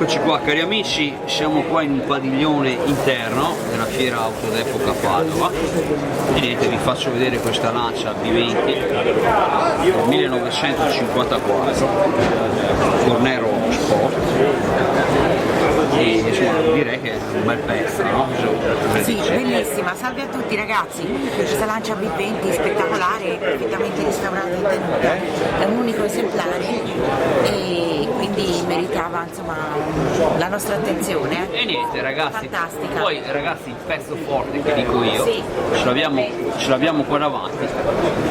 Eccoci qua cari amici, siamo qua in un padiglione interno della fiera auto d'epoca Padova e niente, vi faccio vedere questa Lancia B20 del 1954 Cornero Sport e insomma direi che è un bel pezzo, no? Sì, bellissima, salve a tutti ragazzi, questa Lancia B20 spettacolare, perfettamente restaurata e tenuta, è un unico esemplare e quindi meritava insomma la nostra attenzione. E niente ragazzi, fantastica. Poi ragazzi il pezzo forte che dico io, sì, ce l'abbiamo qua davanti,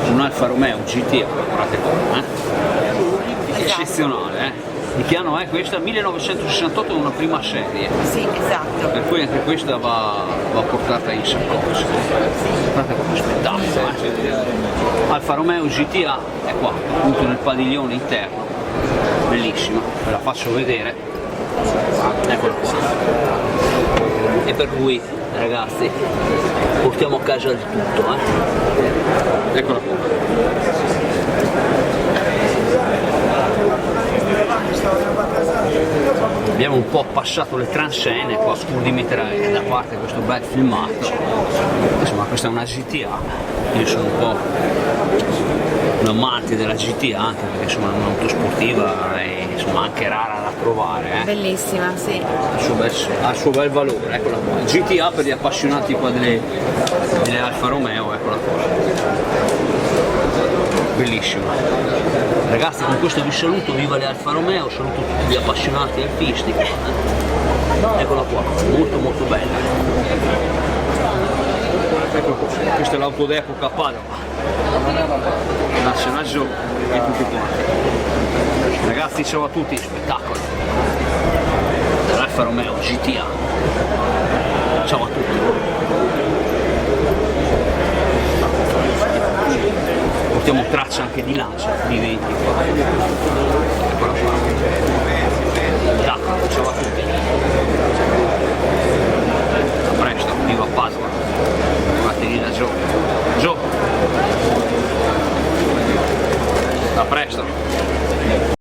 un Alfa Romeo GT, guardate qua, eccezionale, Di che anno è questa? 1968 è una prima serie. Sì, esatto. Per cui anche questa va portata in saccoccia. Guardate come spettacolo, Alfa Romeo GTA è qua, appunto nel padiglione interno. Bellissima, ve la faccio vedere. Eccola qua. E per cui ragazzi portiamo a casa il tutto, Eccola qua. Abbiamo un po' passato le transenne, qua pur di mettere da parte questo bel filmato. Insomma questa è una GTA, io sono un po' un amante della GTA anche perché insomma è un'auto sportiva e insomma anche rara da trovare. Bellissima, sì. Ha il suo bel valore, eccola qua. GTA per gli appassionati qua delle Alfa Romeo, eccola qua. Bellissima. Ragazzi con questo vi saluto, viva le Alfa Romeo, saluto tutti gli appassionati alpisti. Eccola qua, molto molto bella. Eccola qua, questa è l'auto d'epoca Padova. Nazionale e tutti quanti. Ragazzi ciao a tutti, spettacolo. L'Alfa Romeo GTA. Ciao a tutti. Portiamo traccia anche di Lancia, di 20 qua. Eccola qua. Ciao a tutti. A presto, viva Padova.